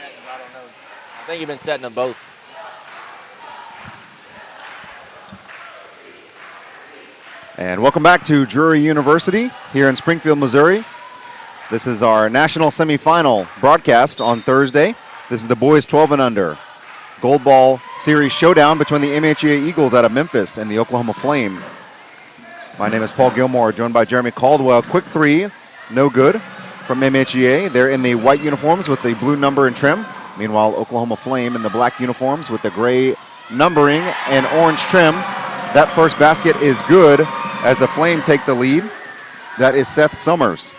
I don't know. I think you've been setting them both. And welcome back to Drury University here in Springfield, Missouri. This is our national semifinal broadcast on Thursday. This is the boys 12 and under Gold Ball Series showdown between the MHEA Eagles out of Memphis and the Oklahoma Flame. My name is Paul Gilmore, joined by Jeremy Caldwell. Quick three, no good from MHEA. They're in the white uniforms with the blue number and trim. Meanwhile, Oklahoma Flame in the black uniforms with the gray numbering and orange trim. That first basket is good as the Flame take the lead. That is Seth Summers.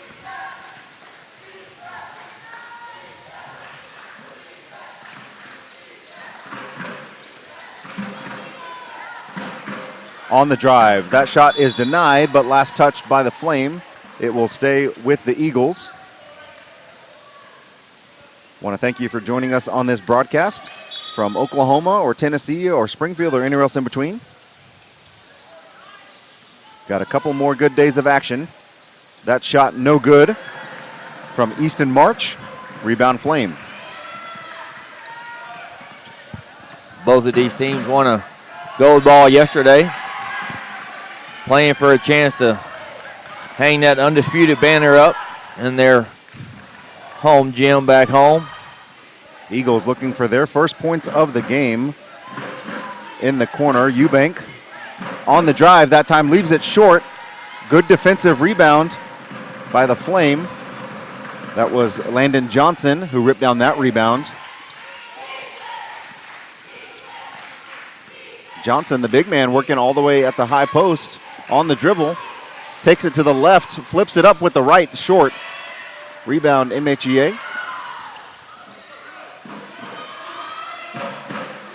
On the drive, that shot is denied, but last touched by the Flame. It will stay with the Eagles. Want to thank you for joining us on this broadcast from Oklahoma or Tennessee or Springfield or anywhere else in between. Got a couple more good days of action. That shot no good from Easton March. Rebound Flame. Both of these teams won a gold ball yesterday, playing for a chance to hang that undisputed banner up in their home gym back home. Eagles looking for their first points of the game. In the corner, Eubank on the drive, that time leaves it short. Good defensive rebound by the Flame. That was Landon Johnson who ripped down that rebound. Johnson, the big man, working all the way at the high post on the dribble. Takes it to the left, flips it up with the right, short. Rebound MHEA.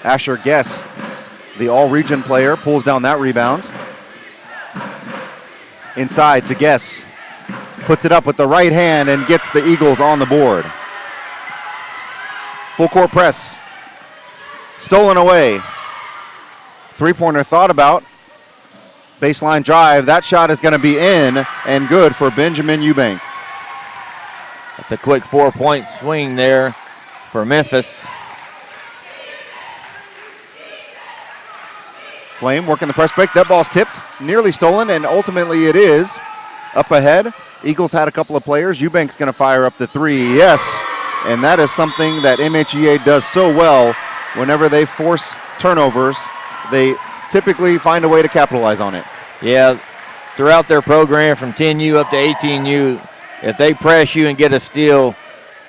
Asher Guess, the all-region player, pulls down that rebound. Inside to Guess. Puts it up with the right hand and gets the Eagles on the board. Full court press. Stolen away. Three-pointer thought about. Baseline drive. That shot is going to be in and good for Benjamin Eubank. That's a quick 4-point swing there for Memphis. Flame working the press break. That ball's tipped, nearly stolen, and ultimately it is. Up ahead, Eagles had a couple of players. Eubank's going to fire up the three. Yes, and that is something that MHEA does so well. Whenever they force turnovers, they typically find a way to capitalize on it. Yeah, throughout their program from 10U up to 18U, if they press you and get a steal,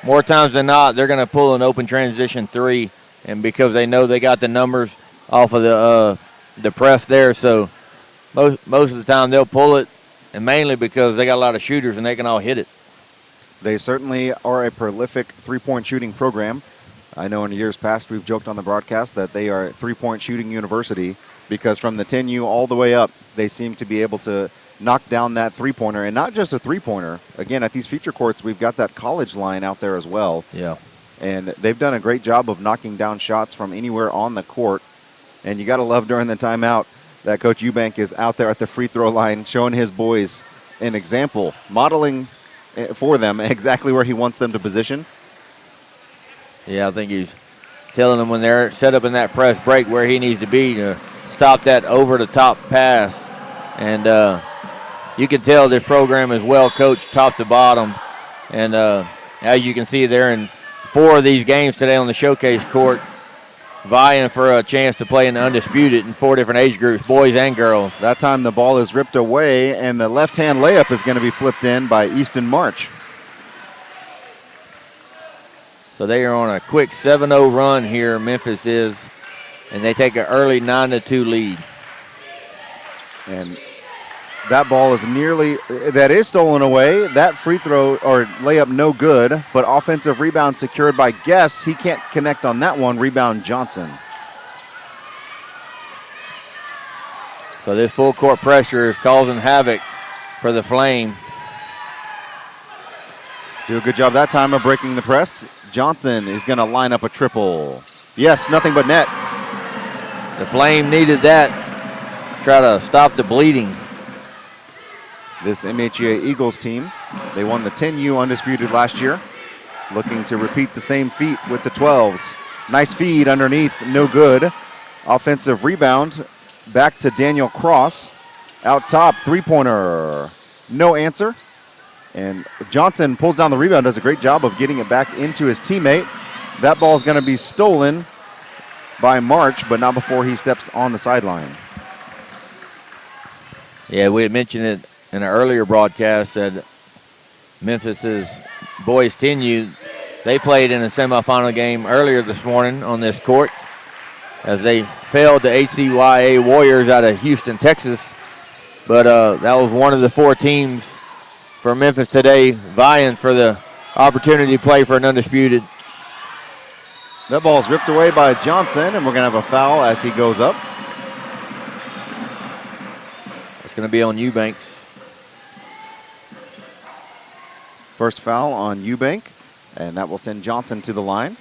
more times than not, they're going to pull an open transition three, and because they know they got the numbers off of the press there, so most of the time they'll pull it, and mainly because they got a lot of shooters and they can all hit it. They certainly are a prolific three-point shooting program. I know in years past we've joked on the broadcast that they are a three-point shooting university because from the 10U all the way up, they seem to be able to knock down that three-pointer, and not just a three-pointer. Again, at these feature courts, we've got that college line out there as well. Yeah. And they've done a great job of knocking down shots from anywhere on the court. And you got to love during the timeout that Coach Eubank is out there at the free throw line showing his boys an example, modeling for them exactly where he wants them to position. Yeah, I think he's telling them when they're set up in that press break where he needs to be to stop that over-the-top pass. And you can tell this program is well coached top to bottom. And as you can see there in 4 of these games today on the showcase court, vying for a chance to play in the undisputed in 4 different age groups, boys and girls. That time the ball is ripped away, and the left-hand layup is going to be flipped in by Easton March. So they are on a quick 7-0 run here, Memphis is, and they take an early 9-2 lead. And that ball is that is stolen away. That free throw or layup no good, but offensive rebound secured by Guess. He can't connect on that one. Rebound Johnson. So this full court pressure is causing havoc for the Flame. Do a good job that time of breaking the press. Johnson is going to line up a triple. Yes, nothing but net. The Flame needed that. Try to stop the bleeding. This MHEA Eagles team, they won the 10U undisputed last year. looking to repeat the same feat with the 12s. Nice feed underneath, no good. Offensive rebound, back to Daniel Cross. Out top, three-pointer, no answer. And Johnson pulls down the rebound, does a great job of getting it back into his teammate. That ball is going to be stolen by March, but not before he steps on the sideline. Yeah, we had mentioned it in an earlier broadcast that Memphis's boys 10U, they played in a semifinal game earlier this morning on this court as they failed the HCYA Warriors out of Houston, Texas. But that was one of the 4 teams for Memphis today vying for the opportunity to play for an undisputed. That ball is ripped away by Johnson, and we're going to have a foul as he goes up. It's going to be on Eubanks. First foul on Eubank, and that will send Johnson to the line.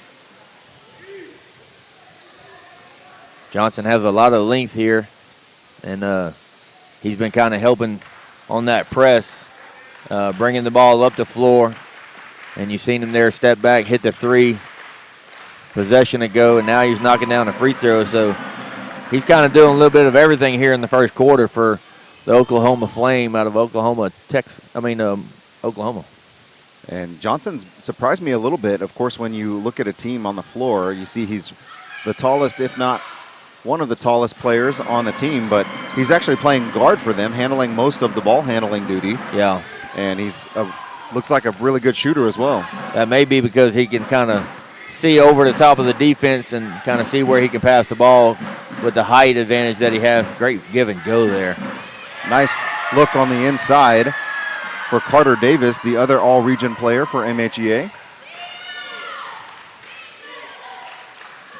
Johnson has a lot of length here, and he's been kind of helping on that press, bringing the ball up the floor. And you've seen him there step back, hit the 3, possession ago, and now he's knocking down a free throw. So he's kind of doing a little bit of everything here in the first quarter for the Oklahoma Flame out of Oklahoma. And Johnson surprised me a little bit. Of course, when you look at a team on the floor, you see he's the tallest, if not one of the tallest players on the team, but he's actually playing guard for them, handling most of the ball handling duty. Yeah. And he's looks like a really good shooter as well. That may be because he can kind of see over the top of the defense and kind of see where he can pass the ball with the height advantage that he has. Great give and go there. Nice look on the inside for Carter Davis, the other all-region player for MHEA.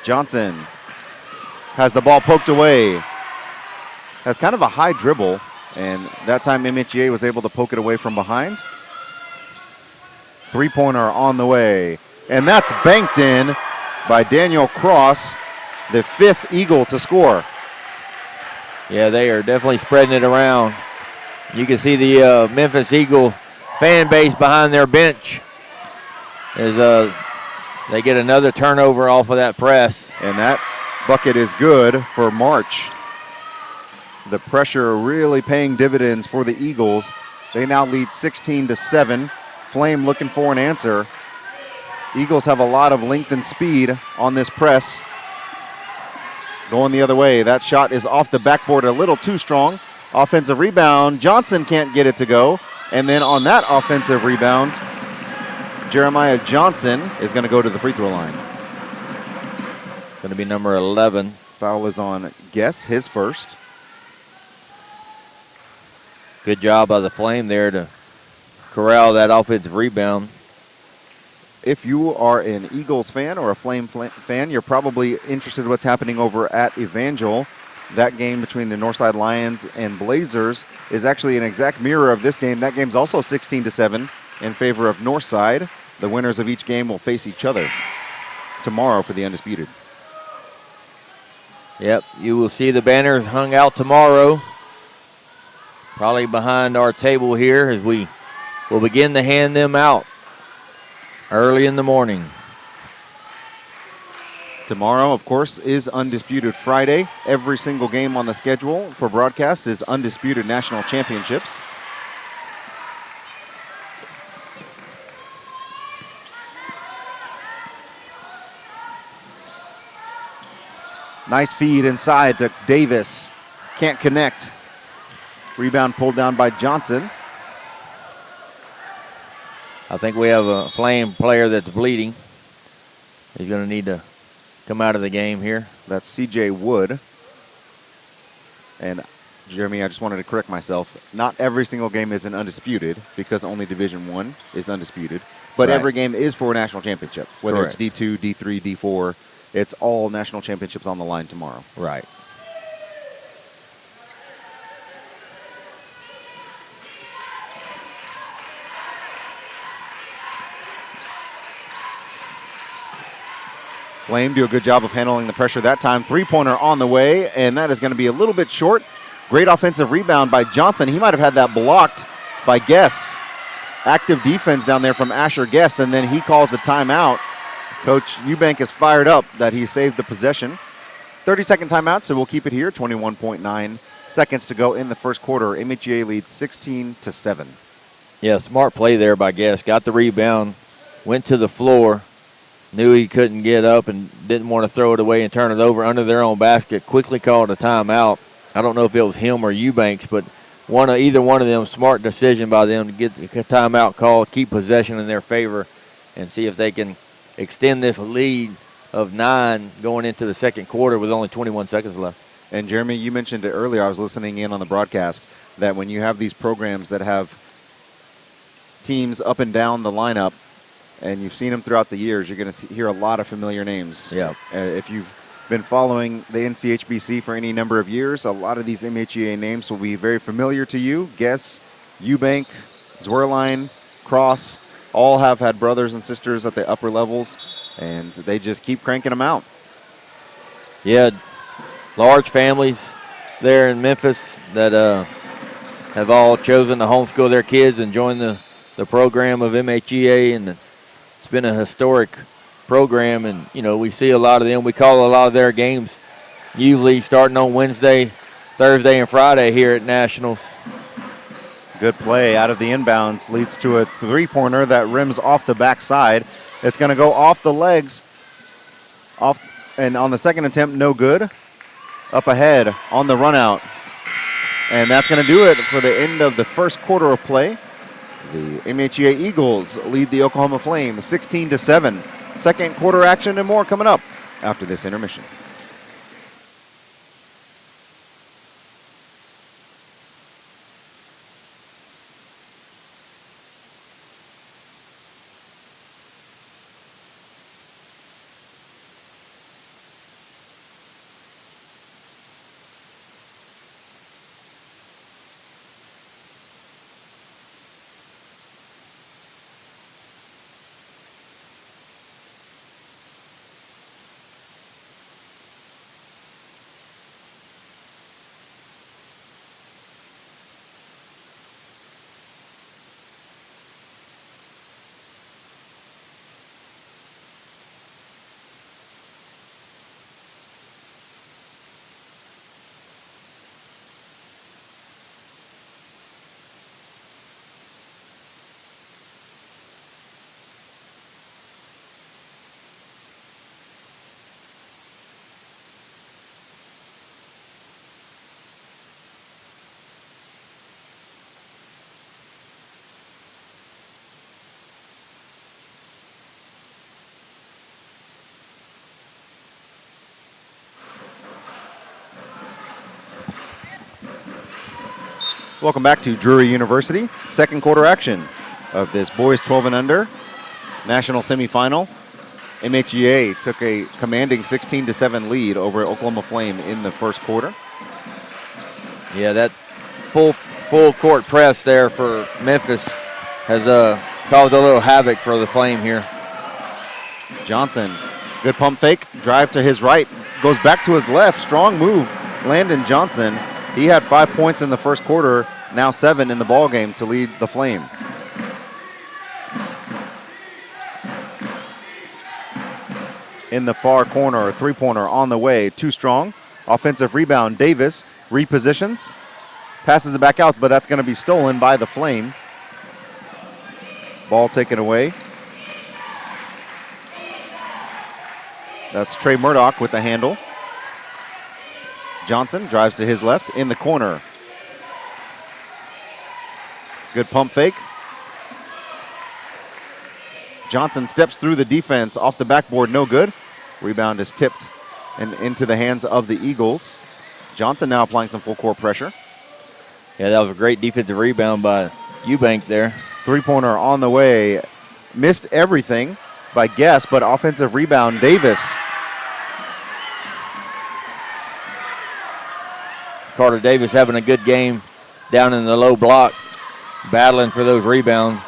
Johnson has the ball poked away. Has kind of a high dribble, and that time MHEA was able to poke it away from behind. Three-pointer on the way. And that's banked in by Daniel Cross, the 5th Eagle to score. Yeah, they are definitely spreading it around. You can see the Memphis Eagle fan base behind their bench as they get another turnover off of that press. And that bucket is good for March. The pressure really paying dividends for the Eagles. They now lead 16-7. Flame looking for an answer. Eagles have a lot of length and speed on this press. Going the other way. That shot is off the backboard a little too strong. Offensive rebound. Johnson can't get it to go. And then on that offensive rebound, Jeremiah Johnson is going to go to the free throw line. Going to be number 11. Foul is on Guess, his first. Good job by the Flame there to corral that offensive rebound. If you are an Eagles fan or a Flame fan, you're probably interested in what's happening over at Evangel. That game between the Northside Lions and Blazers is actually an exact mirror of this game. That game's also 16-7 in favor of Northside. The winners of each game will face each other tomorrow for the Undisputed. Yep, you will see the banners hung out tomorrow, probably behind our table here as we will begin to hand them out early in the morning. Tomorrow, of course, is Undisputed Friday. Every single game on the schedule for broadcast is Undisputed National Championships. Nice feed inside to Davis. Can't connect. Rebound pulled down by Johnson. I think we have a Flame player that's bleeding. He's going to need to come out of the game here. That's C.J. Wood. And Jeremy, I just wanted to correct myself. Not every single game is an Undisputed because only Division I is Undisputed. But Right. every game is for a national championship, whether Correct. it's D2, D3, D4. It's all national championships on the line tomorrow. Right. Flame do a good job of handling the pressure that time. Three-pointer on the way, and that is going to be a little bit short. Great offensive rebound by Johnson. He might have had that blocked by Guess. active defense down there from Asher Guess, and then he calls a timeout. Coach Eubank is fired up that he saved the possession. 30-second timeout, so we'll keep it here. 21.9 seconds to go in the first quarter. MHEA leads 16-7. Yeah, smart play there by Guest. Got the rebound, went to the floor, knew he couldn't get up and didn't want to throw it away and turn it over under their own basket. Quickly called a timeout. I don't know if it was him or Eubanks, but either one of them, smart decision by them to get the timeout called, keep possession in their favor, and see if they can extend this lead of 9 going into the second quarter with only 21 seconds left. And Jeremy, you mentioned it earlier, I was listening in on the broadcast, that when you have these programs that have teams up and down the lineup, and you've seen them throughout the years, you're going to hear a lot of familiar names. Yeah. If you've been following the NCHBC for any number of years, a lot of these MHEA names will be very familiar to you. Guess, Eubank, Zwerline, Cross, all have had brothers and sisters at the upper levels, and they just keep cranking them out. Yeah, large families there in Memphis that have all chosen to homeschool their kids and join the program of MHEA, and it's been a historic program, and we see a lot of them. We call a lot of their games usually starting on Wednesday, Thursday, and Friday here at Nationals. Good play out of the inbounds, leads to a three-pointer that rims off the backside. It's going to go off the legs, and on the second attempt, no good. Up ahead on the run-out. And that's going to do it for the end of the first quarter of play. The MHEA Eagles lead the Oklahoma Flames 16-7. Second quarter action and more coming up after this intermission. Welcome back to Drury University. Second quarter action of this boys 12 and under national semifinal. MHEA took a commanding 16-7 lead over Oklahoma Flame in the first quarter. Yeah, that full court press there for Memphis has caused a little havoc for the Flame here. Johnson, good pump fake, drive to his right, goes back to his left, strong move. Landon Johnson, he had 5 points in the first quarter, now 7 in the ball game to lead the Flame. In the far corner, a three-pointer on the way, too strong. Offensive rebound, Davis repositions, passes it back out, but that's going to be stolen by the Flame. Ball taken away. That's Trey Murdoch with the handle. Johnson drives to his left in the corner. Good pump fake. Johnson steps through the defense off the backboard, no good. Rebound is tipped and into the hands of the Eagles. Johnson now applying some full court pressure. Yeah, that was a great defensive rebound by Eubank there. Three-pointer on the way. Missed everything by Guess, but offensive rebound, Davis. Carter Davis having a good game down in the low block, battling for those rebounds.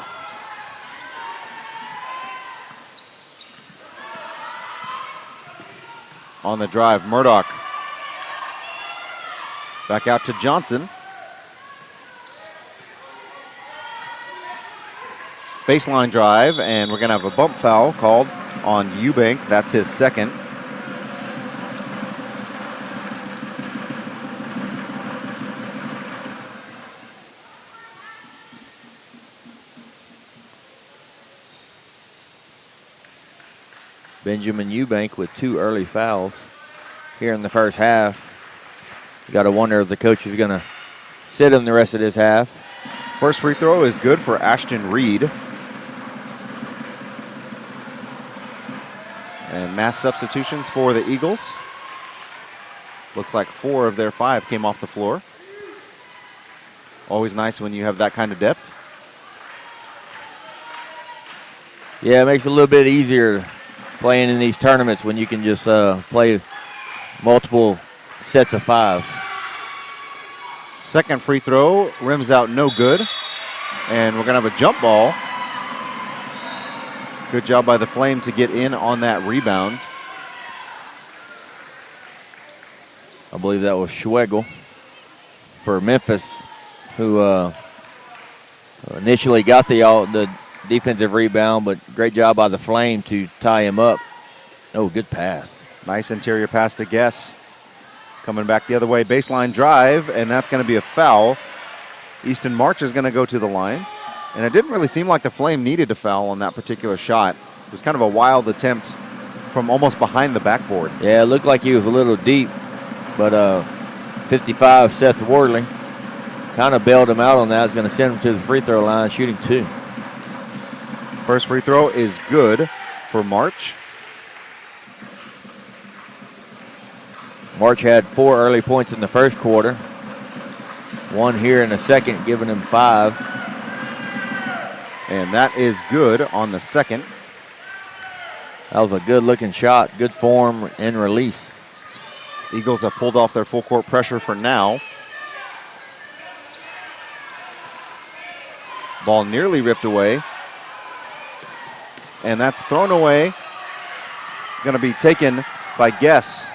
On the drive, Murdoch. Back out to Johnson. Baseline drive, and we're going to have a bump foul called on Eubank. That's his second. Benjamin Eubank with 2 early fouls here in the first half. You got to wonder if the coach is going to sit him the rest of this half. First free throw is good for Ashton Reed. And mass substitutions for the Eagles. Looks like 4 of their 5 came off the floor. Always nice when you have that kind of depth. Yeah, it makes it a little bit easier playing in these tournaments when you can just play multiple sets of 5. Second free throw, rims out no good. And we're going to have a jump ball. Good job by the Flame to get in on that rebound. I believe that was Schwegel for Memphis, who initially got the defensive rebound, but great job by the Flame to tie him up. Oh, good pass. Nice interior pass to Guess. Coming back the other way, baseline drive, and that's going to be a foul. Easton March is going to go to the line. And it didn't really seem like the Flame needed a foul on that particular shot. It was kind of a wild attempt from almost behind the backboard. Yeah, it looked like he was a little deep, but 55, Seth Wardley, kind of bailed him out on that. He's going to send him to the free throw line, shooting 2. First free throw is good for March. March had 4 early points in the first quarter. 1 here in the second, giving him 5. And that is good on the second. That was a good-looking shot, good form and release. Eagles have pulled off their full court pressure for now. Ball nearly ripped away. And that's thrown away. Going to be taken by Guess.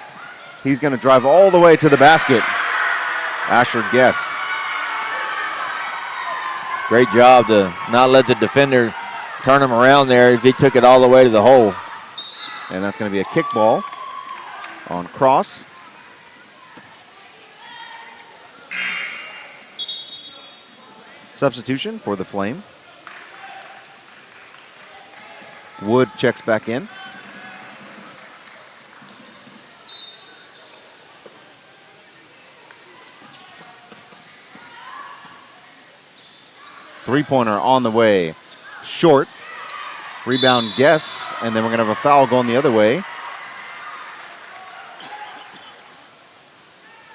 He's going to drive all the way to the basket. Asher Guess. Great job to not let the defender turn him around there. He took it all the way to the hole. And that's going to be a kick ball on Cross. Substitution for the Flame. Wood checks back in. Three-pointer on the way. Short. Rebound Guess, and then we're going to have a foul going the other way.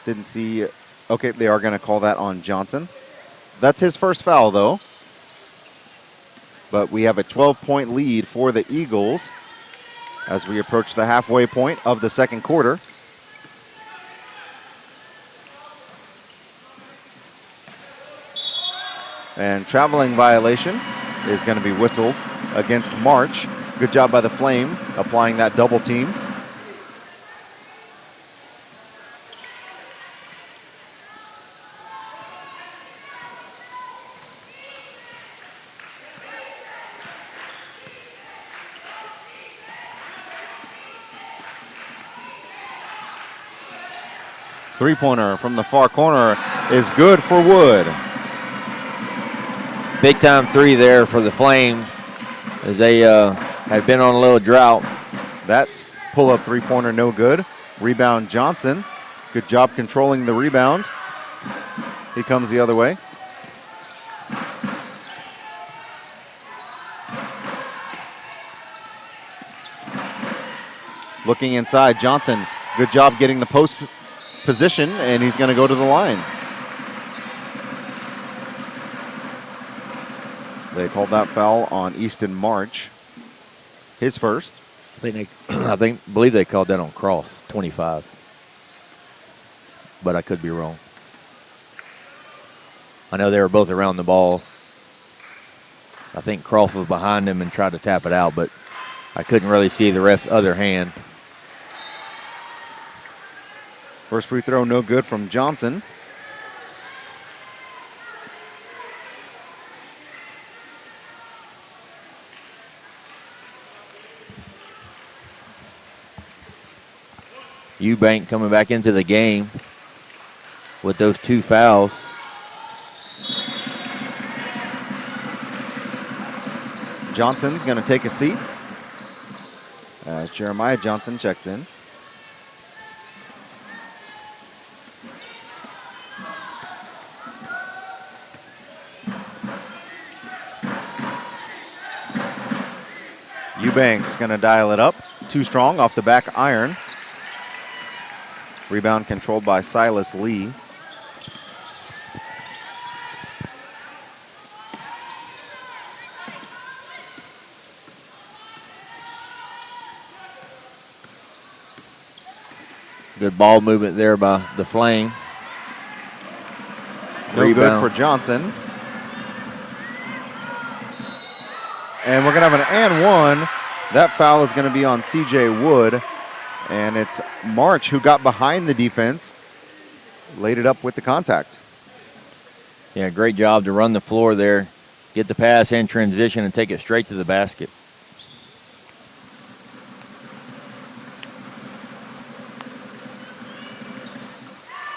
Didn't see. Okay, they are going to call that on Johnson. That's his first foul, though. But we have a 12-point lead for the Eagles as we approach the halfway point of the second quarter. And traveling violation is going to be whistled against March. Good job by the Flame applying that double team. Three-pointer from the far corner is good for Wood. Big time 3 there for the Flame as they had been on a little drought. That's pull-up three-pointer no good. Rebound Johnson. Good job controlling the rebound. He comes the other way. Looking inside, Johnson. Good job getting the post position, and he's going to go to the line. They called that foul on Easton March. His first. I believe they called that on Cross, 25. But I could be wrong. I know they were both around the ball. I think Cross was behind him and tried to tap it out, but I couldn't really see the ref's other hand. First free throw, no good from Johnson. Eubank coming back into the game with those 2 fouls. Johnson's going to take a seat as Jeremiah Johnson checks in. Eubank's going to dial it up. Too strong off the back iron. Rebound controlled by Silas Lee. Good ball movement there by the Flame. No Rebound. good for Johnson. And we're going to have an and one. That foul is going to be on C.J. Wood. And it's March who got behind the defense, laid it up with the contact. Yeah, great job to run the floor there, get the pass in transition, and take it straight to the basket.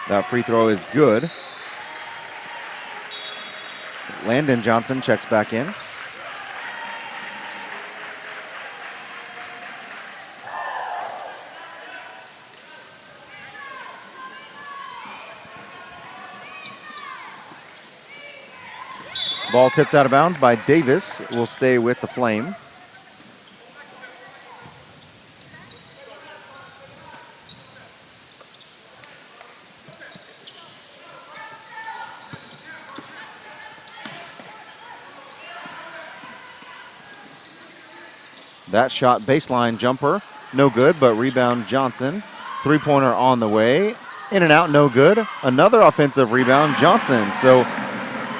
That free throw is good. Landon Johnson checks back in. Ball tipped out of bounds by Davis. Will stay with the Flame. That shot, baseline jumper, no good, but rebound Johnson. Three-pointer on the way. In and out, no good. Another offensive rebound, Johnson. So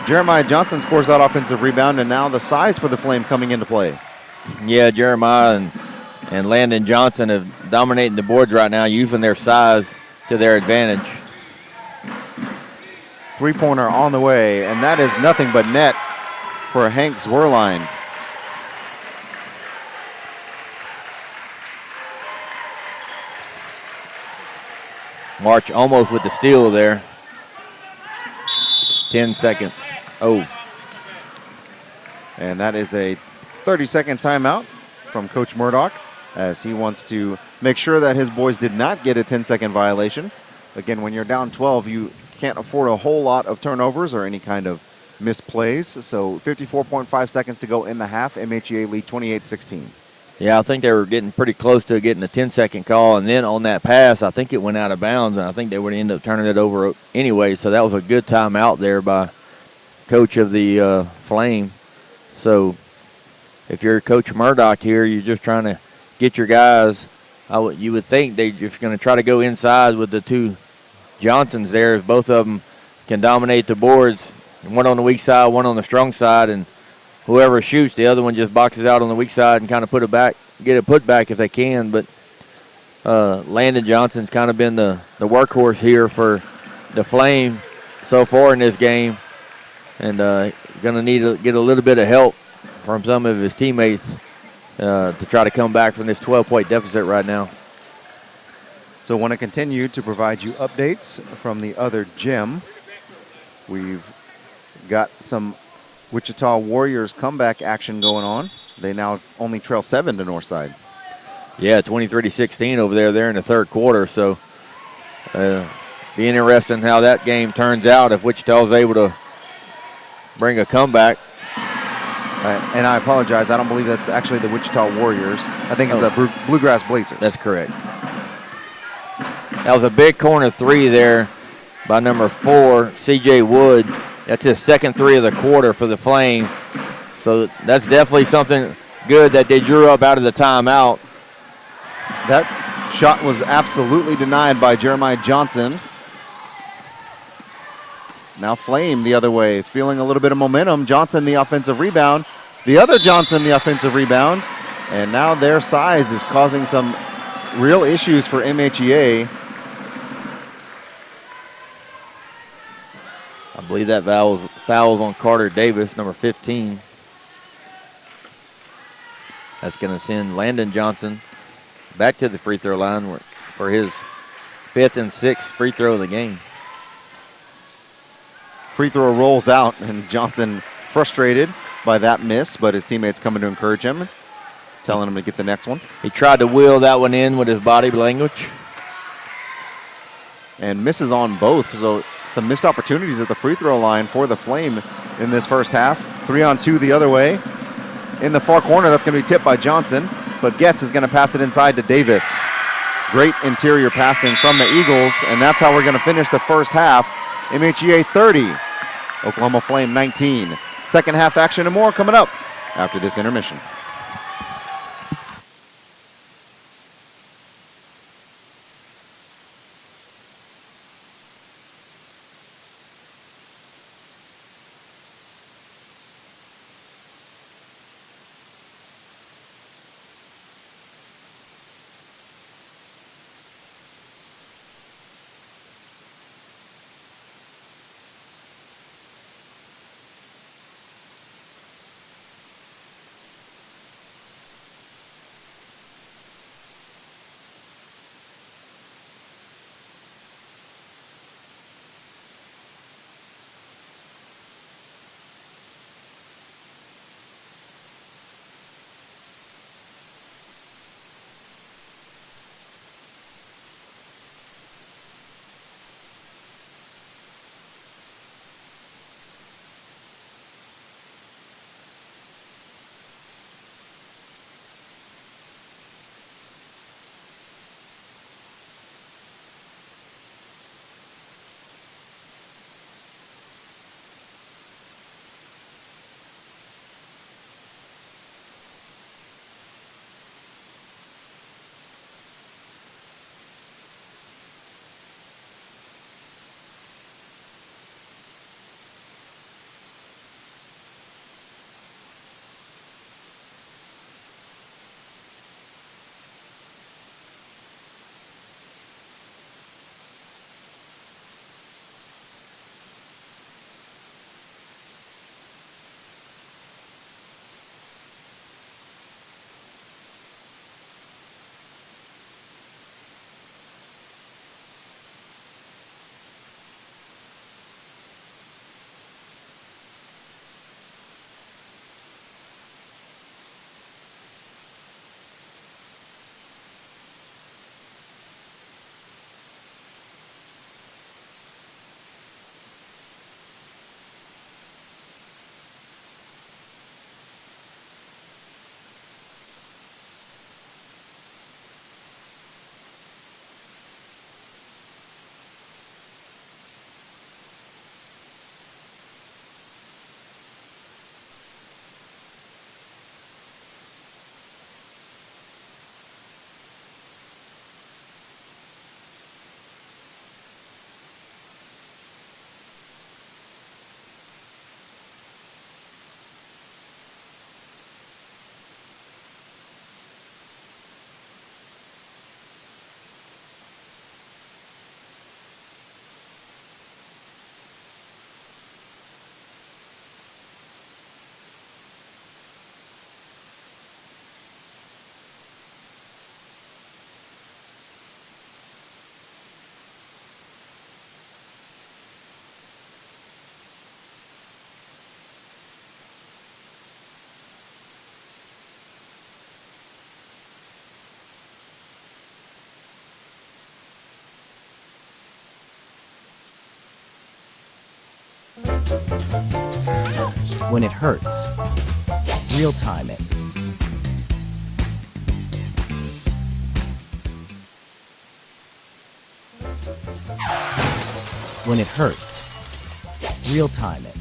Jeremiah Johnson scores that offensive rebound, and now the size for the Flame coming into play. Yeah, Jeremiah and Landon Johnson have dominating the boards right now, using their size to their advantage. Three-pointer on the way, and that is nothing but net for Hank Zwerline. March almost with the steal there. 10 seconds. Oh. And that is a 30-second timeout from Coach Murdoch, as he wants to make sure that his boys did not get a 10-second violation. Again, when you're down 12, you can't afford a whole lot of turnovers or any kind of misplays. So 54.5 seconds to go in the half. MHEA lead 28-16. Yeah, I think they were getting pretty close to getting a 10-second call, and then on that pass, I think it went out of bounds, and I think they would end up turning it over anyway. So that was a good timeout there by coach of the Flame. So if you're Coach Murdoch here, you're just trying to get your guys. You would think they're just going to try to go inside with the two Johnsons there, as both of them can dominate the boards. One on the weak side, one on the strong side, and whoever shoots, the other one just boxes out on the weak side and kind of put it back, get it put back if they can. But Landon Johnson's kind of been the workhorse here for the Flame so far in this game, and going to need to get a little bit of help from some of his teammates to try to come back from this 12-point deficit right now. So want to continue to provide you updates from the other gym. We've got some Wichita Warriors comeback action going on. They now only trail 7 to Northside. Yeah, 23-16 over there in the third quarter. So be interesting how that game turns out if Wichita is able to bring a comeback. And I apologize, I don't believe that's actually the Wichita Warriors. I think it's the Bluegrass Blazers. That's correct. That was a big corner three there by number 4, C.J. Wood. That's his second three of the quarter for the Flame. So that's definitely something good that they drew up out of the timeout. That shot was absolutely denied by Jeremiah Johnson. Now Flame the other way, feeling a little bit of momentum. Johnson the offensive rebound. The other Johnson the offensive rebound. And now their size is causing some real issues for MHEA. I believe that foul's on Carter Davis, number 15. That's going to send Landon Johnson back to the free throw line for his fifth and sixth free throw of the game. Free throw rolls out, and Johnson frustrated by that miss, but his teammates coming to encourage him, telling him to get the next one. He tried to wheel that one in with his body language. And misses on both, so some missed opportunities at the free throw line for the Flame in this first half. 3-on-2 the other way. In the far corner, that's going to be tipped by Johnson, but Guess is going to pass it inside to Davis. Great interior passing from the Eagles, and that's how we're going to finish the first half. MHEA 30, Oklahoma Flame 19. Second half action and more coming up after this intermission. When it hurts, real time it. When it hurts, real time it.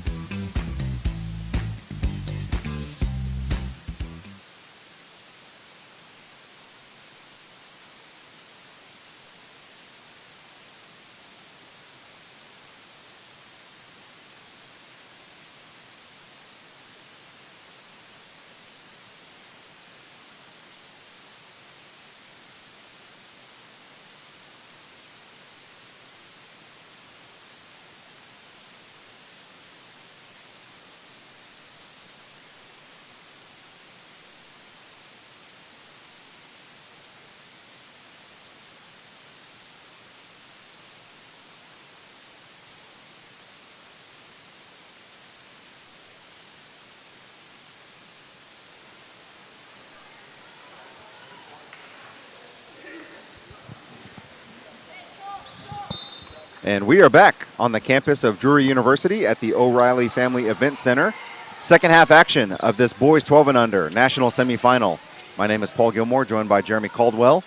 And we are back on the campus of Drury University at the O'Reilly Family Event Center. Second half action of this boys 12 and under national semifinal. My name is Paul Gilmore, joined by Jeremy Caldwell.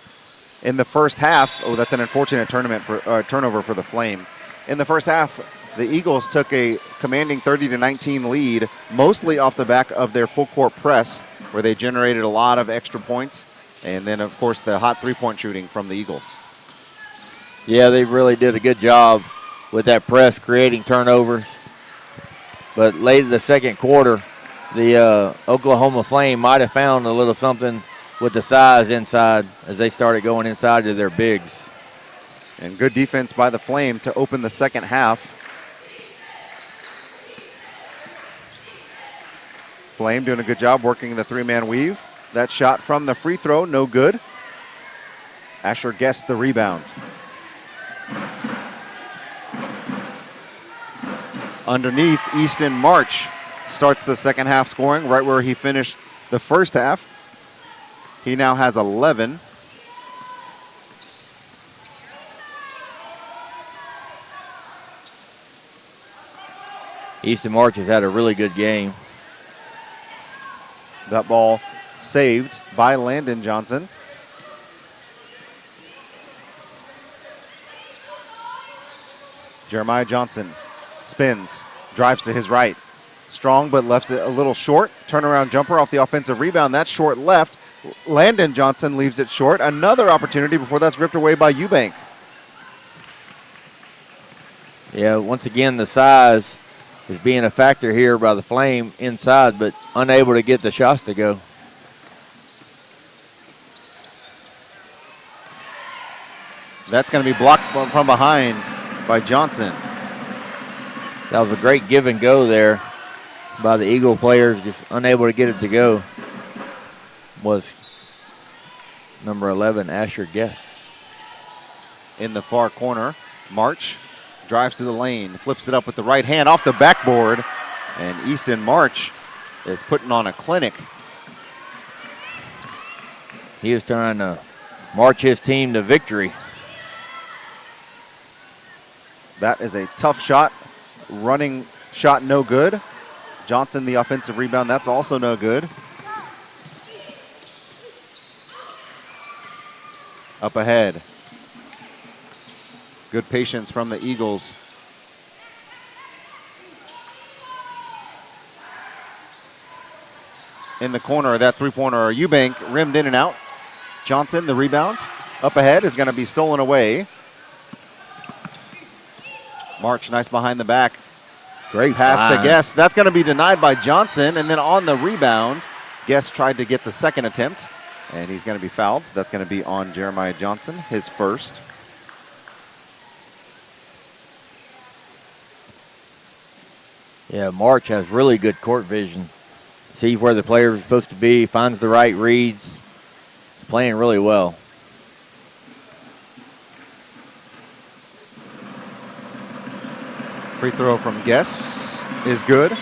In the first half, that's an unfortunate turnover for the Flame. In the first half, the Eagles took a commanding 30-19 lead, mostly off the back of their full court press, where they generated a lot of extra points. And then, of course, the hot three-point shooting from the Eagles. Yeah, they really did a good job with that press, creating turnovers. But late in the second quarter, the Oklahoma Flame might have found a little something with the size inside as they started going inside to their bigs. And good defense by the Flame to open the second half. Flame doing a good job working the three-man weave. That shot from the free throw, no good. Asher Guest the rebound. Underneath, Easton March starts the second half scoring right where he finished the first half. He now has 11. Easton March has had a really good game. That ball saved by Landon Johnson. Jeremiah Johnson spins, drives to his right. Strong, but left it a little short. Turnaround jumper off the offensive rebound. That's short left. Landon Johnson leaves it short. Another opportunity before that's ripped away by Eubank. Yeah, once again, the size is being a factor here by the Flame inside, but unable to get the shots to go. That's going to be blocked from behind by Johnson. That was a great give and go there by the Eagle players, just unable to get it to go. Was number 11, Asher Guest. In the far corner, March drives to the lane, flips it up with the right hand off the backboard, and Easton March is putting on a clinic. He is trying to march his team to victory. That is a tough shot. Running shot, no good. Johnson, the offensive rebound, that's also no good. Up ahead. Good patience from the Eagles. In the corner, that three-pointer, Eubank rimmed in and out. Johnson, the rebound. Up ahead is going to be stolen away. March, nice behind the back. Great pass find to Guest. That's going to be denied by Johnson. And then on the rebound, Guest tried to get the second attempt, and he's going to be fouled. That's going to be on Jeremiah Johnson, his first. Yeah, March has really good court vision. Sees where the player is supposed to be, finds the right reads. Playing really well. Free throw from Guess is good.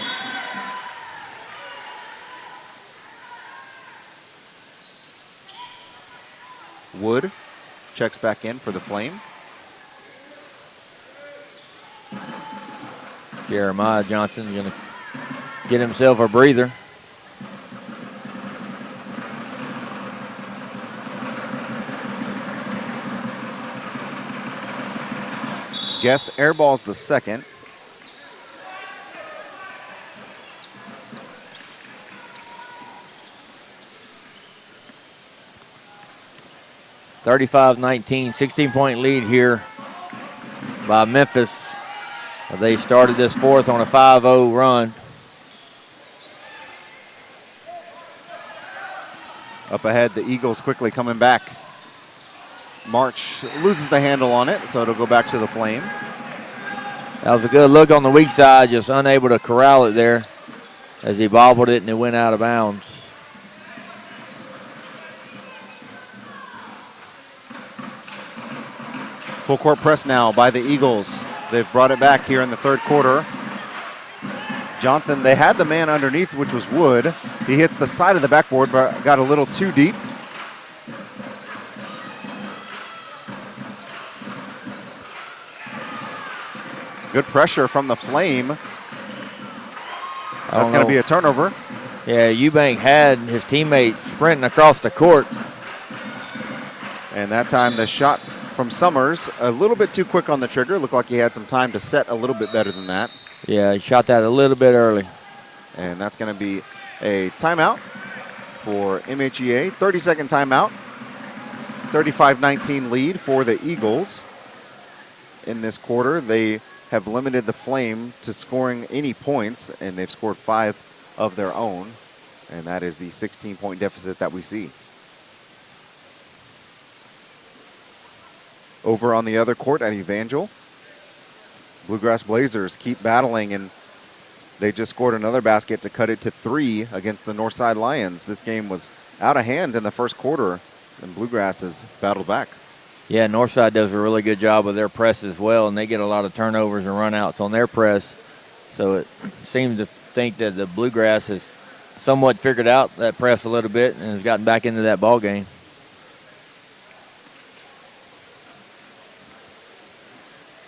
Wood checks back in for the Flame. Jeremiah Johnson going to get himself a breather. Guess airballs the second. (35-19), 16-point lead here by Memphis. They started this fourth on a 5-0 run. Up ahead, the Eagles quickly coming back. March loses the handle on it, so it'll go back to the Flame. That was a good look on the weak side, just unable to corral it there as he bobbled it and it went out of bounds. Full court press now by the Eagles. They've brought it back here in the third quarter. Johnson, they had the man underneath, which was Wood. He hits the side of the backboard, but got a little too deep. Good pressure from the Flame. That's going to be a turnover. Yeah, Eubank had his teammate sprinting across the court. And that time the shot from Summers, a little bit too quick on the trigger. Looked like he had some time to set a little bit better than that. Yeah, he shot that a little bit early. And that's going to be a timeout for MHEA. 30-second timeout. 35-19 lead for the Eagles. In this quarter, they have limited the Flame to scoring any points, and they've scored 5 of their own. And that is the 16-point deficit that we see. Over on the other court at Evangel, Bluegrass Blazers keep battling, and they just scored another basket to cut it to 3 against the Northside Lions. This game was out of hand in the first quarter, and Bluegrass has battled back. Yeah, Northside does a really good job with their press as well, and they get a lot of turnovers and runouts on their press. So it seems to think that the Bluegrass has somewhat figured out that press a little bit and has gotten back into that ball game.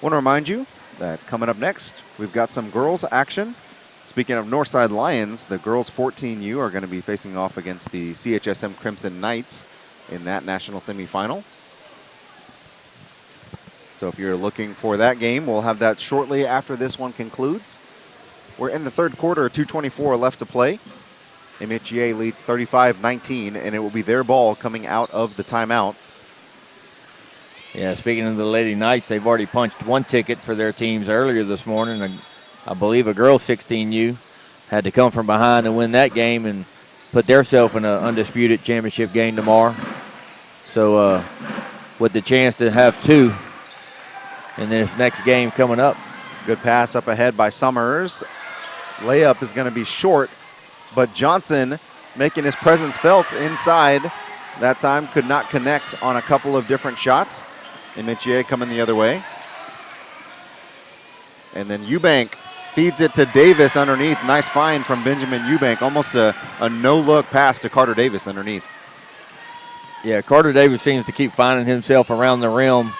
Want to remind you that coming up next, we've got some girls action. Speaking of Northside Lions, the girls 14U are going to be facing off against the CHSM Crimson Knights in that national semifinal. So if you're looking for that game, we'll have that shortly after this one concludes. We're in the third quarter, 2:24 left to play. MHEA leads 35-19, and it will be their ball coming out of the timeout. Yeah, speaking of the Lady Knights, they've already punched one ticket for their teams earlier this morning. I believe a girls 16U had to come from behind and win that game and put themselves in an undisputed championship game tomorrow. So with the chance to have 2 in this next game coming up. Good pass up ahead by Summers. Layup is going to be short, but Johnson making his presence felt inside. That time could not connect on a couple of different shots. MHEA coming the other way. And then Eubank feeds it to Davis underneath. Nice find from Benjamin Eubank. Almost a no-look pass to Carter Davis underneath. Yeah, Carter Davis seems to keep finding himself around the rim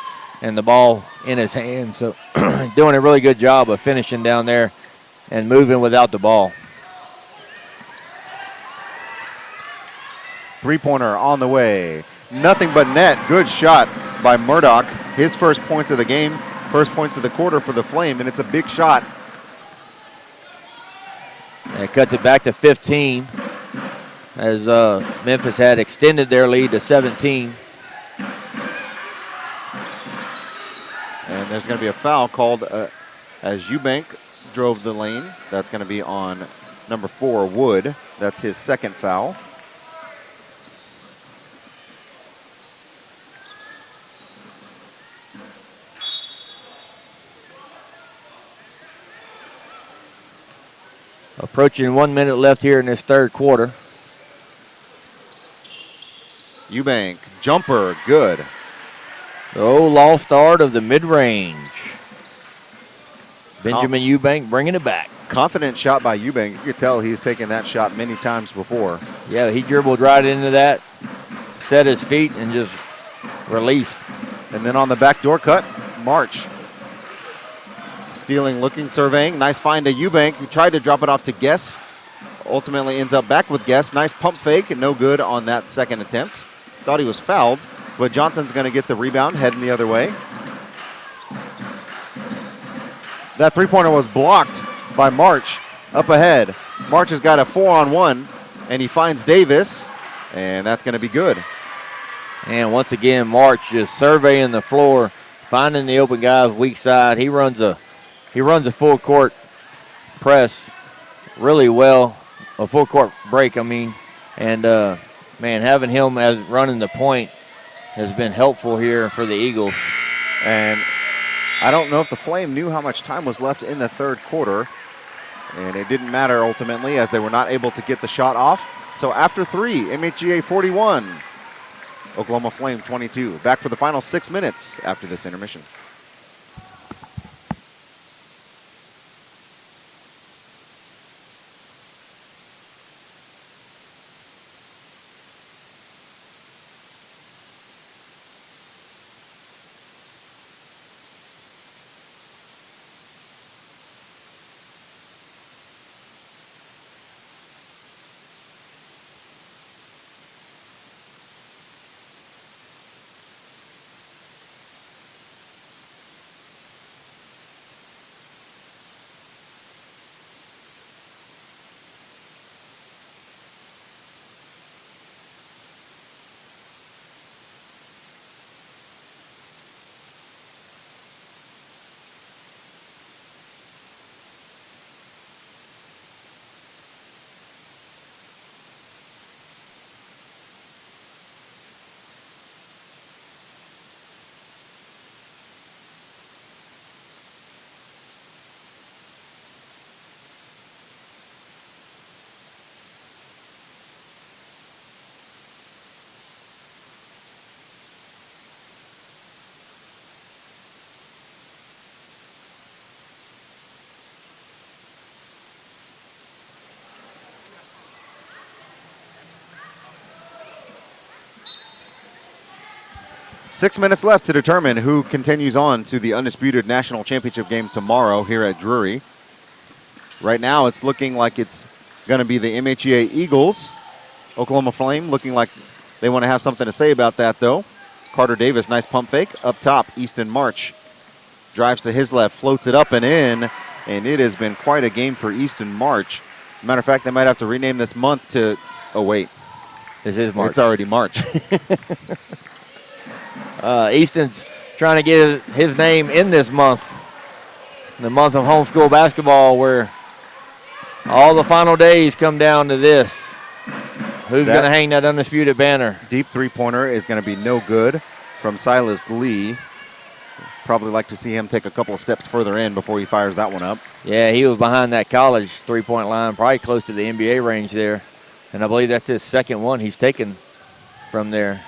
and the ball in his hands. So doing a really good job of finishing down there and moving without the ball. Three-pointer on the way. Nothing but net. Good shot by Murdoch. His first points of the game, first points of the quarter for the Flame, and it's a big shot. And it cuts it back to 15 as Memphis had extended their lead to 17. And there's going to be a foul called as Eubank drove the lane. That's going to be on number 4, Wood. That's his second foul. Approaching 1 minute left here in this third quarter. Eubank, jumper, good. The old lost art of the mid-range. Benjamin Eubank bringing it back. Confident shot by Eubank. You could tell he's taken that shot many times before. Yeah, he dribbled right into that, set his feet, and just released. And then on the backdoor cut, March. Stealing, looking, surveying. Nice find to Eubank, who tried to drop it off to Guess. Ultimately ends up back with Guess. Nice pump fake, and no good on that second attempt. Thought he was fouled, but Johnson's going to get the rebound, heading the other way. That three-pointer was blocked by March up ahead. March has got a 4-on-1, and he finds Davis, and that's going to be good. And once again, March just surveying the floor, finding the open guy's weak side. He runs a full court press really well, a full court break, I mean. And, man, having him as running the point has been helpful here for the Eagles. And I don't know if the Flame knew how much time was left in the third quarter. And it didn't matter ultimately as they were not able to get the shot off. So after 3, MHEA 41, Oklahoma Flame 22. Back for the final 6 minutes after this intermission. 6 minutes left to determine who continues on to the undisputed national championship game tomorrow here at Drury. Right now, it's looking like it's going to be the MHEA Eagles. Oklahoma Flame looking like they want to have something to say about that, though. Carter Davis, nice pump fake. Up top, Easton March drives to his left, floats it up and in, and it has been quite a game for Easton March. Matter of fact, they might have to rename this month to, oh, wait. This is March. It's already March. Easton's trying to get his name in this month, the month of homeschool basketball, where all the final days come down to this. Who's going to hang that undisputed banner? Deep three-pointer is going to be no good from Silas Lee. Probably like to see him take a couple of steps further in before he fires that one up. Yeah, he was behind that college three-point line, probably close to the NBA range there. And I believe that's his second one he's taken from there.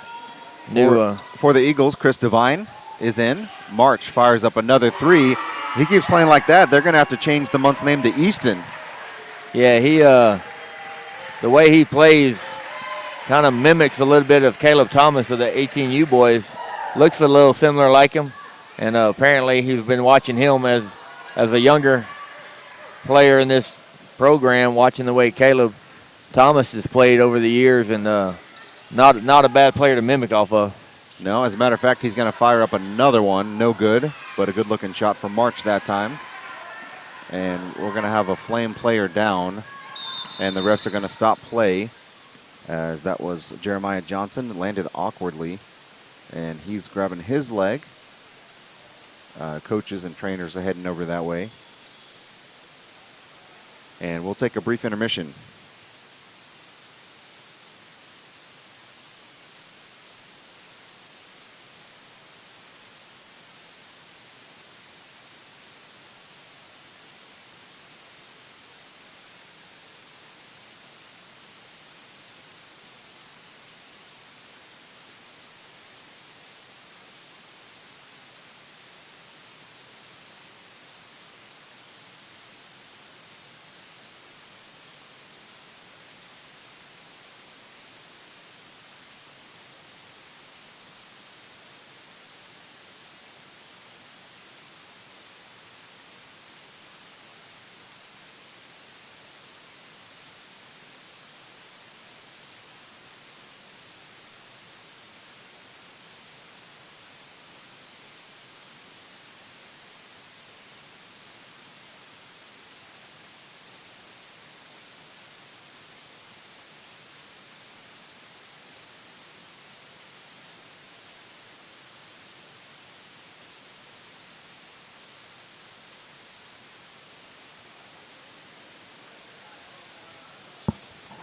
For the Eagles, Chris Devine is in. March fires up another three. He keeps playing like that. They're going to have to change the month's name to Easton. Yeah, he the way he plays kind of mimics a little bit of Caleb Thomas of the 18U boys. Looks a little similar like him. And apparently he's been watching him as a younger player in this program, watching the way Caleb Thomas has played over the years, and not a bad player to mimic off of. No, as a matter of fact, he's going to fire up another one. No good, but a good-looking shot from March that time. And we're going to have a Flame player down, and the refs are going to stop play, as that was Jeremiah Johnson. Landed awkwardly, and he's grabbing his leg. Coaches and trainers are heading over that way. And we'll take a brief intermission.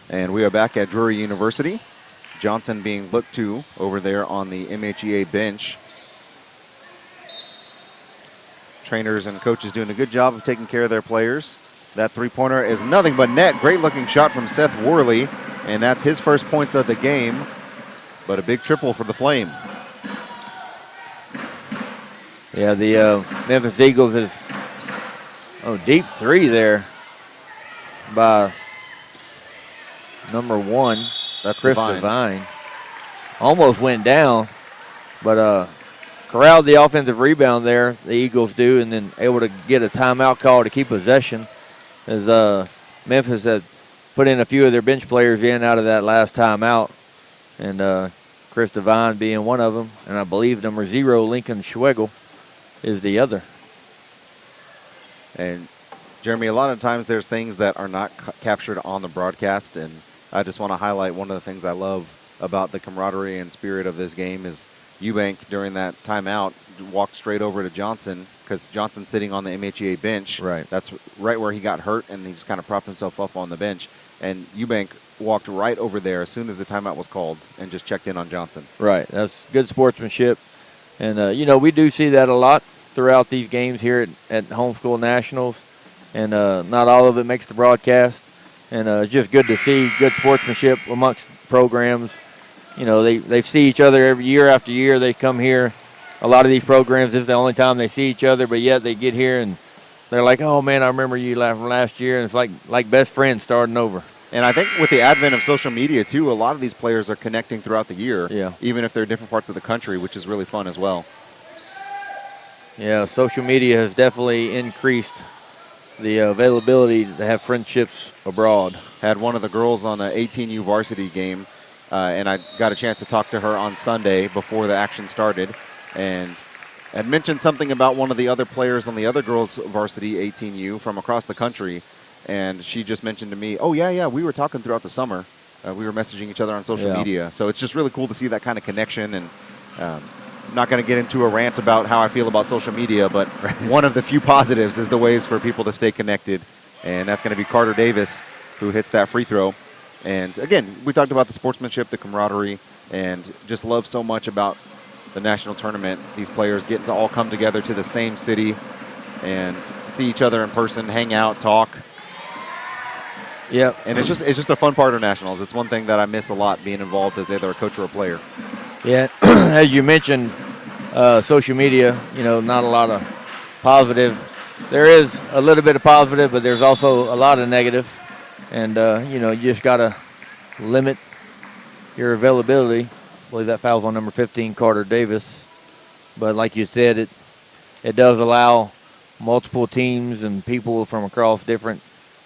And we are back at Drury University. Johnson being looked to over there on the MHEA bench. Trainers and coaches doing a good job of taking care of their players. That three-pointer is nothing but net. Great-looking shot from Seth Worley, and that's his first points of the game, but a big triple for the Flame. Yeah, the Memphis Eagles is deep three there by number one. That's Chris Devine. Devine. Almost went down, but corralled the offensive rebound there, the Eagles do, and then able to get a timeout call to keep possession, as Memphis had put in a few of their bench players in out of that last timeout, and Chris Devine being one of them, and I believe number 0, Lincoln Schwegel, is the other. And Jeremy, a lot of times there's things that are not captured on the broadcast, and I just want to highlight one of the things I love about the camaraderie and spirit of this game is Eubank, during that timeout, walked straight over to Johnson, because Johnson's sitting on the MHEA bench. Right. That's right where he got hurt, and he just kind of propped himself up on the bench. And Eubank walked right over there as soon as the timeout was called and just checked in on Johnson. Right. That's good sportsmanship. And, we do see that a lot throughout these games here at Homeschool Nationals. And not all of it makes the broadcast. And it's just good to see good sportsmanship amongst programs. They see each other every year after year. They come here. A lot of these programs, this is the only time they see each other, but yet they get here and they're like, oh, man, I remember you from last year. And it's like best friends starting over. And I think with the advent of social media, too, a lot of these players are connecting throughout the year, Yeah. even if they're in different parts of the country, which is really fun as well. Yeah, social media has definitely increased the availability to have friendships abroad. Had one of the girls on an 18U varsity game, and I got a chance to talk to her on Sunday before the action started, and had mentioned something about one of the other players on the other girls' varsity 18U from across the country. And she just mentioned to me, oh, yeah, we were talking throughout the summer. We were messaging each other on social media. So it's just really cool to see that kind of connection. And I'm not going to get into a rant about how I feel about social media, but one of the few positives is the ways for people to stay connected. And that's going to be Carter Davis, who hits that free throw. And, again, we talked about the sportsmanship, the camaraderie, and just love so much about the national tournament. These players getting to all come together to the same city and see each other in person, hang out, talk. Yep. And it's just a fun part of nationals. It's one thing that I miss a lot, being involved as either a coach or a player. Yeah, as you mentioned, social media, not a lot of positive. There is a little bit of positive, but there's also a lot of negative. And, you just got to limit your availability. I believe that foul's on number 15, Carter Davis. But like you said, it does allow multiple teams and people from across different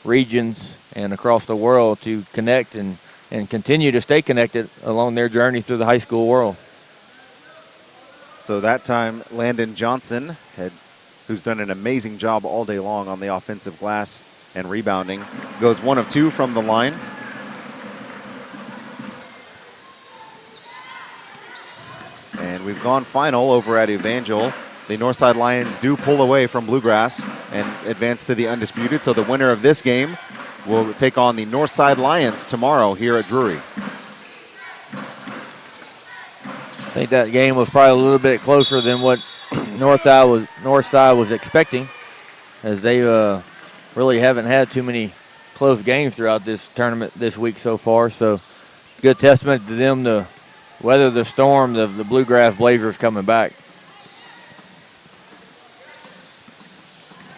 regions and across the world to connect and continue to stay connected along their journey through the high school world. So that time, Landon Johnson, who's done an amazing job all day long on the offensive glass and rebounding, goes 1 of 2 from the line. And we've gone final over at Evangel. The Northside Lions do pull away from Bluegrass and advance to the undisputed. So the winner of this game will take on the Northside Lions tomorrow here at Drury. I think that game was probably a little bit closer than what Northside was expecting, as they really haven't had too many close games throughout this tournament this week so far. So good testament to them to weather the storm of the Bluegrass Blazers coming back.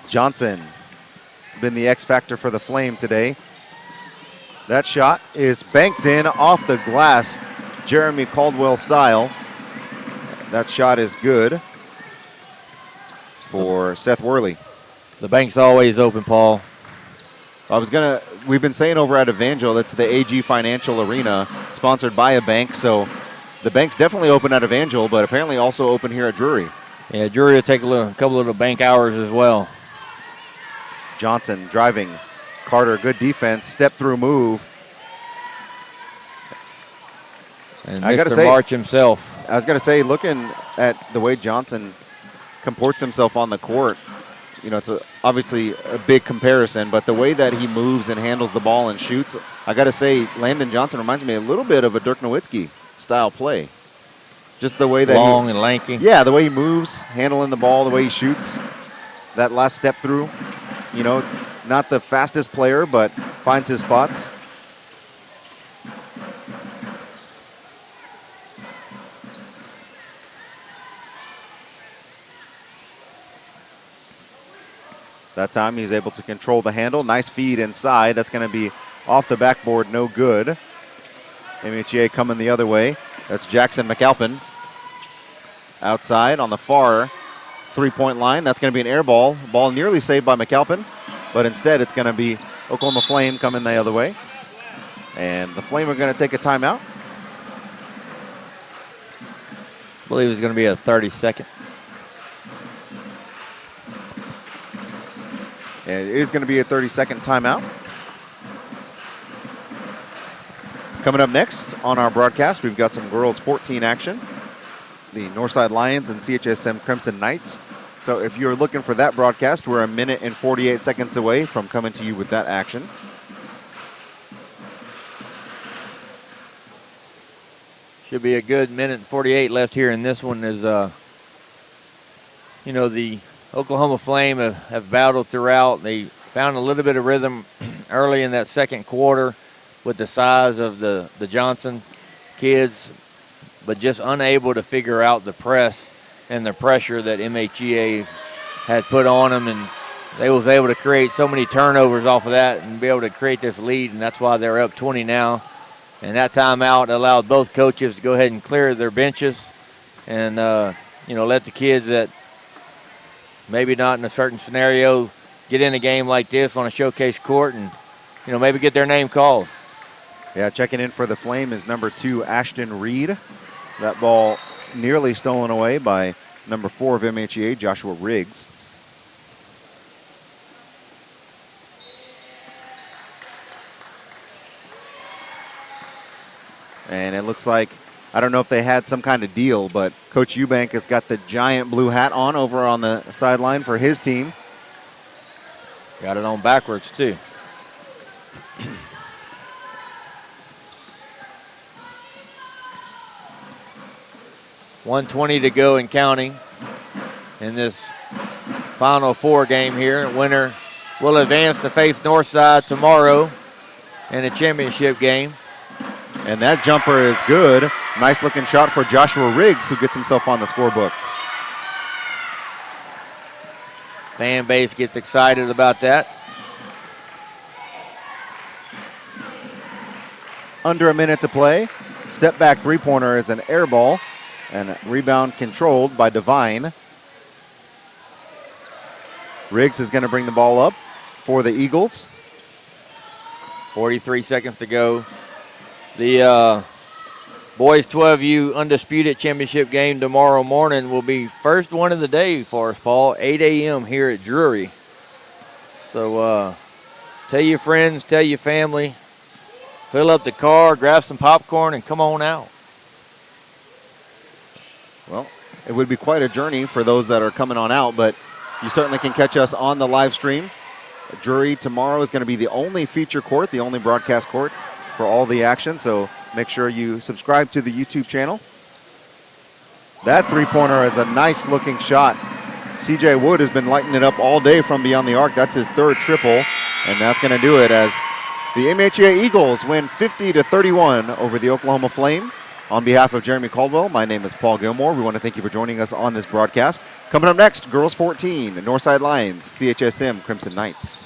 Johnson has been the X factor for the Flame today. That shot is banked in off the glass, Jeremy Caldwell style. That shot is good for Seth Worley. The bank's always open, Paul. We've been saying over at Evangel, it's the AG Financial Arena, sponsored by a bank, so the bank's definitely open at Evangel, but apparently also open here at Drury. Yeah, Drury will take a couple little bank hours as well. Johnson driving. Carter, good defense, step through move. And I gotta Mr. say, March himself. I was going to say, looking at the way Johnson comports himself on the court, it's obviously a big comparison, but the way that he moves and handles the ball and shoots, I got to say, Landon Johnson reminds me a little bit of a Dirk Nowitzki style play. Just the way that long and lanky. Yeah, the way he moves, handling the ball, the way he shoots, that last step through. Not the fastest player, but finds his spots. That time he's able to control the handle. Nice feed inside. That's going to be off the backboard, no good. MHEA coming the other way. That's Jackson McAlpin. Outside on the far three-point line. That's going to be an air ball. Ball nearly saved by McAlpin, but instead it's going to be Oklahoma Flame coming the other way. And the Flame are going to take a timeout. I believe it's going to be a 30-second. And it is going to be a 30-second timeout. Coming up next on our broadcast, we've got some girls 14 action. The Northside Lions and CHSM Crimson Knights. So if you're looking for that broadcast, we're 1 minute and 48 seconds away from coming to you with that action. Should be a good minute and 48 left here in this one as, the Oklahoma Flame have battled throughout. They found a little bit of rhythm early in that second quarter with the size of the Johnson kids, but just unable to figure out the press and the pressure that MHEA had put on them. And they was able to create so many turnovers off of that and be able to create this lead, and that's why they're up 20 now. And that timeout allowed both coaches to go ahead and clear their benches and, let the kids that maybe not in a certain scenario get in a game like this on a showcase court and, maybe get their name called. Yeah, checking in for the Flame is number 2, Ashton Reed. That ball nearly stolen away by number 4 of MHEA, Joshua Riggs. And it looks like, I don't know if they had some kind of deal, but Coach Eubank has got the giant blue hat on over on the sideline for his team. Got it on backwards, too. .120 to go and counting in this Final Four game here. Winner will advance to face Northside tomorrow in a championship game. And that jumper is good. Nice looking shot for Joshua Riggs, who gets himself on the scorebook. Fan base gets excited about that. Under a minute to play. Step back three-pointer is an air ball. And rebound controlled by Devine. Riggs is going to bring the ball up for the Eagles. 43 seconds to go. The boys 12U undisputed championship game tomorrow morning will be first one of the day for us, Paul, 8 a.m. here at Drury. So tell your friends, tell your family, fill up the car, grab some popcorn, and come on out. Well, it would be quite a journey for those that are coming on out, but you certainly can catch us on the live stream. Drury tomorrow is going to be the only feature court, the only broadcast court for all the action, so make sure you subscribe to the YouTube channel. That three-pointer is a nice-looking shot. C.J. Wood has been lighting it up all day from beyond the arc. That's his third triple, and that's going to do it as the MHEA Eagles win 50-31 over the Oklahoma Flame. On behalf of Jeremy Caldwell, my name is Paul Gilmore. We want to thank you for joining us on this broadcast. Coming up next, Girls 14, Northside Lions, CHSM Crimson Knights.